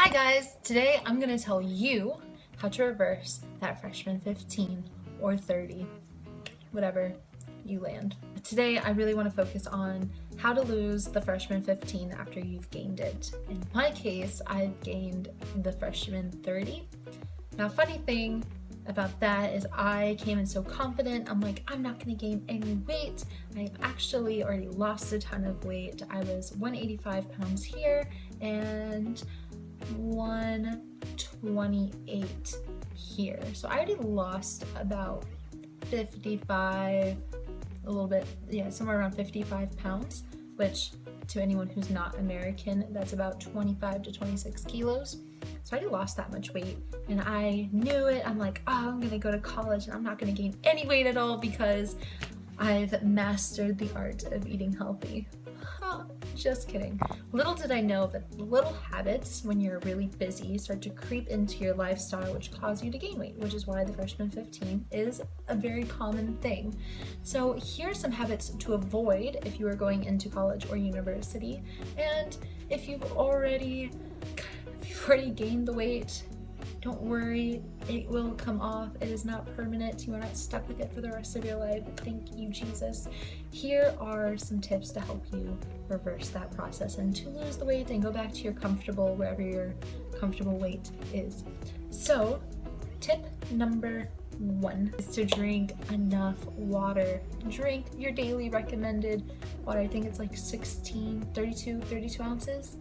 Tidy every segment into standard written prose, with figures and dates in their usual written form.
Hi guys! Today I'm going to tell you how to reverse that freshman 15 or 30, whatever you land. Today I really want to focus on how to lose the freshman 15 after you've gained it. In my case, I've gained the freshman 30. Now, funny thing about that is I came in so confident. I'm like, I'm not going to gain any weight. I've actually already lost a ton of weight. I was 185 pounds here and 128 here. So I already lost about 55, a little bit, yeah, somewhere around 55 pounds, which to anyone who's not American, that's about 25 to 26 kilos. So I already lost that much weight and I knew it. I'm like, oh, I'm gonna go to college and I'm not gonna gain any weight at all because I've mastered the art of eating healthy. Just kidding. Little did I know that little habits when you're really busy start to creep into your lifestyle, which cause you to gain weight, which is why the freshman 15 is a very common thing. So here are some habits to avoid if you are going into college or university. And if you've already gained the weight, don't worry, it will come off. It is not permanent. You are not stuck with it for the rest of your life. Thank you, Jesus. Here are some tips to help you reverse that process and to lose the weight and go back to your comfortable, wherever your comfortable weight is. So, tip number 1 is to drink enough water. Drink your daily recommended water. I think it's like 32 ounces.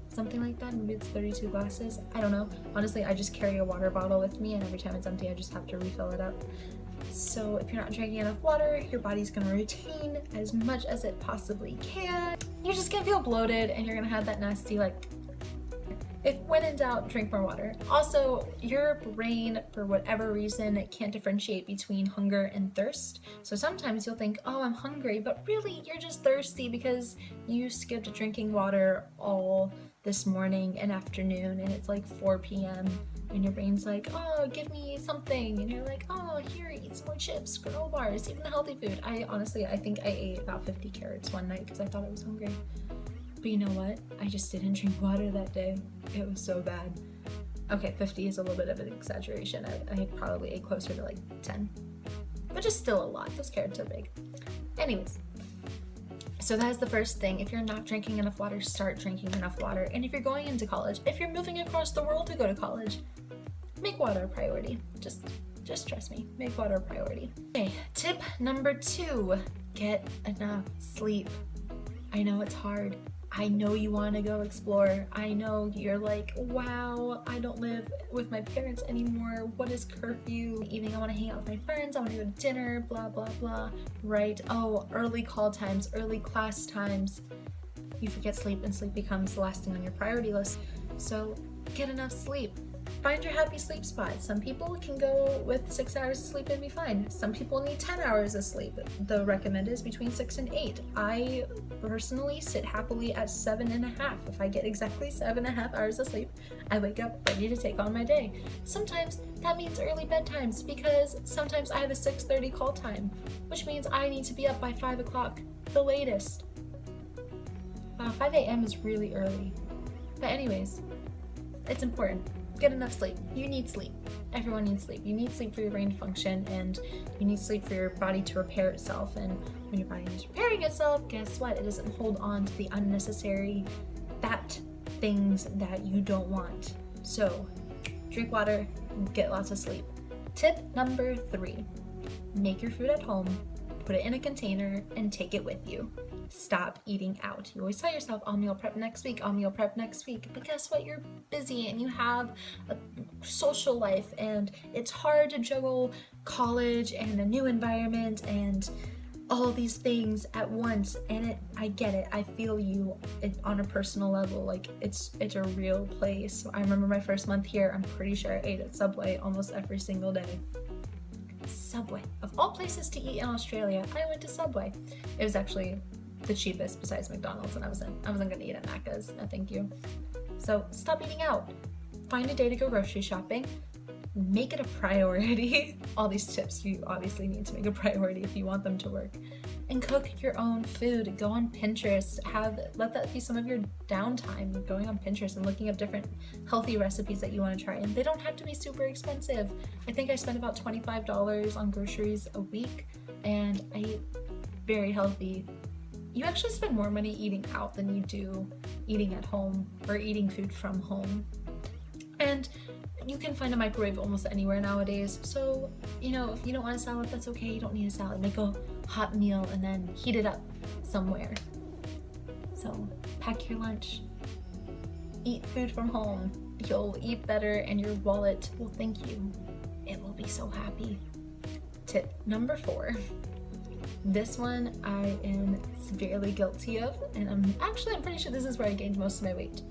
Something like that. Maybe it's 32 glasses. I don't know. Honestly, I just carry a water bottle with me and every time it's empty, I just have to refill it up. So if you're not drinking enough water, your body's gonna retain as much as it possibly can. You're just gonna feel bloated and you're gonna have that nasty, if when in doubt, drink more water. Also, your brain, for whatever reason, can't differentiate between hunger and thirst. So sometimes you'll think, oh, I'm hungry, but really you're just thirsty because you skipped drinking water all this morning and afternoon and it's like 4 p.m. and your brain's like, oh, give me something. And you're like, oh, here, eat some more chips, granola bars, even healthy food. I think I ate about 50 carrots one night because I thought I was hungry. But you know what? I just didn't drink water that day. It was so bad. Okay, 50 is a little bit of an exaggeration. I probably ate closer to like 10. But just still a lot. Those carrots are big. Anyways, so that is the first thing. If you're not drinking enough water, start drinking enough water. And if you're going into college, if you're moving across the world to go to college, make water a priority. Just trust me, make water a priority. Okay, tip number 2, get enough sleep. I know it's hard. I know you want to go explore. I know you're like, wow, I don't live with my parents anymore. What is curfew? Evening, I want to hang out with my friends. I want to go to dinner, blah, blah, blah. Right? Oh, early call times, early class times. You forget sleep and sleep becomes the last thing on your priority list. So get enough sleep. Find your happy sleep spot. Some people can go with 6 hours of sleep and be fine. Some people need 10 hours of sleep. The recommended is between 6 and 8. I personally sit happily at 7.5. If I get exactly 7.5 hours of sleep, I wake up ready to take on my day. Sometimes that means early bedtimes because sometimes I have a 6:30 call time, which means I need to be up by 5 o'clock, the latest. Wow, 5 a.m. is really early. But anyways, it's important. Get enough sleep. You need sleep. Everyone needs sleep. You need sleep for your brain to function and you need sleep for your body to repair itself. And when your body is repairing itself, guess what? It doesn't hold on to the unnecessary fat things that you don't want. So drink water, get lots of sleep. Tip number 3, make your food at home, put it in a container and take it with you. Stop eating out. You always tell yourself, I'll meal prep next week, I'll meal prep next week. But guess what? You're busy and you have a social life and it's hard to juggle college and a new environment and all these things at once. And I get it. I feel you on a personal level. Like it's a real place. I remember my first month here, I'm pretty sure I ate at Subway almost every single day. Subway. Of all places to eat in Australia, I went to Subway. It was actually the cheapest besides McDonald's and I wasn't gonna eat at Macca's, no thank you. So stop eating out. Find a day to go grocery shopping. Make it a priority. All these tips you obviously need to make a priority if you want them to work. and cook your own food. Go on Pinterest, let that be some of your downtime, going on Pinterest and looking up different healthy recipes that you want to try. And they don't have to be super expensive. I think I spend about $25 on groceries a week, and I eat very healthy. You actually spend more money eating out than you do eating at home or eating food from home. And you can find a microwave almost anywhere nowadays. So, if you don't want a salad, that's okay. You don't need a salad. Make a hot meal and then heat it up somewhere. So pack your lunch. Eat food from home. You'll eat better and your wallet will thank you. It will be so happy. Tip number 4. This one I am severely guilty of, and I'm pretty sure this is where I gained most of my weight.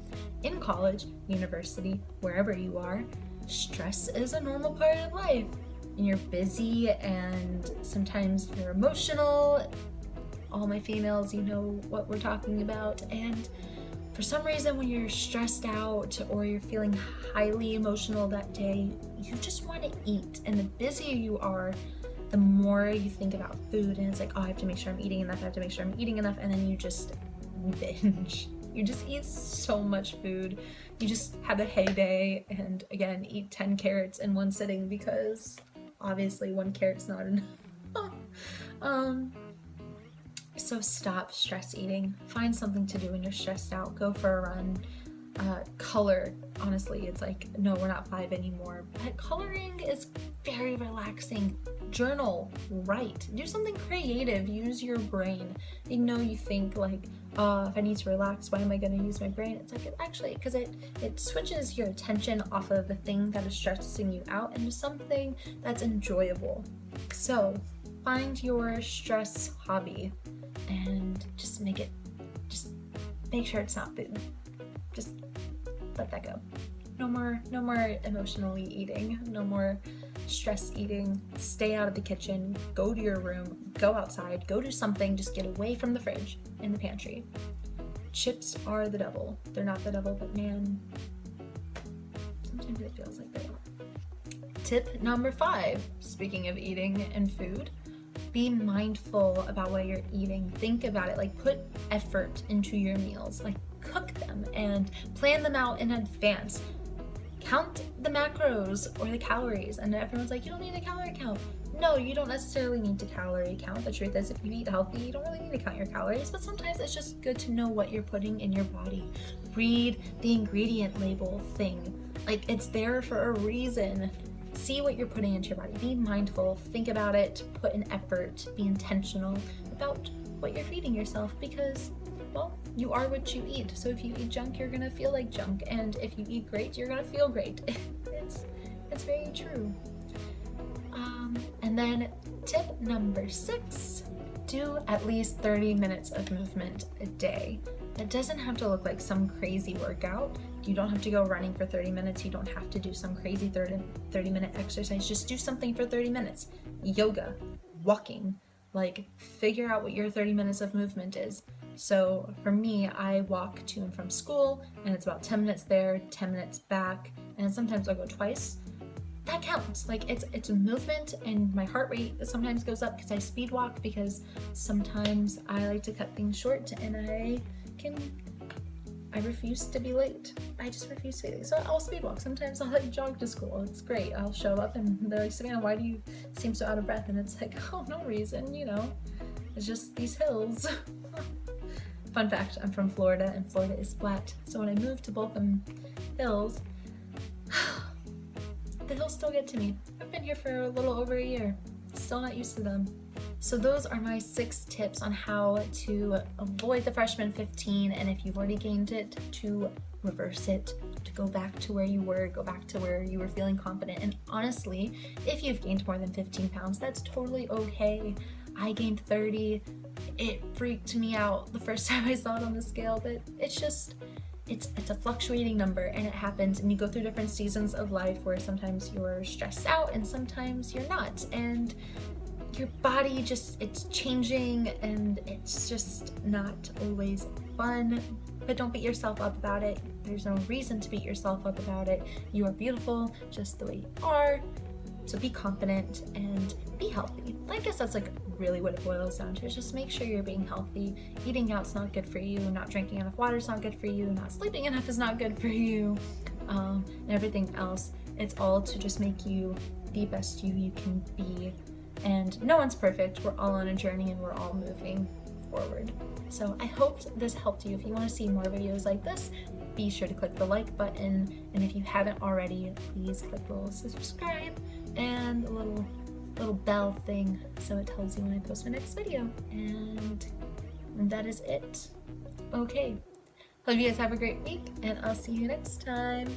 In college, university, wherever you are, stress is a normal part of life. And you're busy and sometimes you're emotional. All my females, you know what we're talking about. And for some reason, when you're stressed out or you're feeling highly emotional that day, you just want to eat. And the busier you are, the more you think about food, and it's like, oh, I have to make sure I'm eating enough, and then you just binge. You just eat so much food. You just have a heyday and again, eat 10 carrots in one sitting because obviously 1 carrot's not enough. So stop stress eating. Find something to do when you're stressed out. Go for a run. Color, honestly, it's like, no, we're not 5 anymore, but coloring is very relaxing. Journal, write, do something creative, use your brain. You think like, if I need to relax, why am I going to use my brain? It's like, actually, because it switches your attention off of the thing that is stressing you out into something that's enjoyable. So find your stress hobby and just make sure it's not food. Just let that go. No more emotionally eating, no more stress eating. Stay out of the kitchen, go to your room, go outside, go do something, just get away from the fridge and the pantry. Chips are the devil. They're not the devil, but man, sometimes it feels like they are. Tip number 5, speaking of eating and food, be mindful about what you're eating. Think about it, like put effort into your meals, like cook them and plan them out in advance. Count the macros or the calories, and everyone's like, you don't need a calorie count. No, you don't necessarily need to calorie count. The truth is, if you eat healthy, you don't really need to count your calories, but sometimes it's just good to know what you're putting in your body. Read the ingredient label thing. Like, it's there for a reason. See what you're putting into your body. Be mindful, think about it, put in effort, be intentional about what you're feeding yourself, because, well, you are what you eat. So if you eat junk, you're gonna feel like junk, and if you eat great, you're gonna feel great. It's very true. And then tip number 6, do at least 30 minutes of movement a day. It doesn't have to look like some crazy workout. You don't have to go running for 30 minutes. You don't have to do some crazy 30-minute exercise. Just do something for 30 minutes. Yoga, walking, like figure out what your 30 minutes of movement is. So for me, I walk to and from school, and it's about 10 minutes there, 10 minutes back, and sometimes I'll go twice. That counts. Like, it's a movement, and my heart rate sometimes goes up because I speed walk, because sometimes I like to cut things short, and I refuse to be late. I just refuse to be late. So I'll speed walk. Sometimes I'll like jog to school. It's great. I'll show up and they're like, Savannah, why do you seem so out of breath? And it's like, oh, no reason, it's just these hills. Fun fact, I'm from Florida, and Florida is flat. So when I moved to Botham Hills, the hills still get to me. I've been here for a little over a year. Still not used to them. So those are my 6 tips on how to avoid the freshman 15, and if you've already gained it, to reverse it, to go back to where you were, go back to where you were feeling confident. And honestly, if you've gained more than 15 pounds, that's totally okay. I gained 30. It freaked me out the first time I saw it on the scale, but it's a fluctuating number, and it happens, and you go through different seasons of life where sometimes you're stressed out and sometimes you're not, and your body it's changing, and it's just not always fun. But don't beat yourself up about it. There's no reason to beat yourself up about it. You are beautiful just the way you are. So be confident and be healthy. I guess that's like really what it boils down to, is just make sure you're being healthy. Eating out's not good for you, not drinking enough water is not good for you, not sleeping enough is not good for you, and everything else. It's all to just make you the best you can be. And no one's perfect. We're all on a journey and we're all moving forward. So I hope this helped you. If you want to see more videos like this, be sure to click the like button. And if you haven't already, please click the little subscribe and the little bell thing so it tells you when I post my next video. And that is it. Okay. Hope you guys have a great week, and I'll see you next time.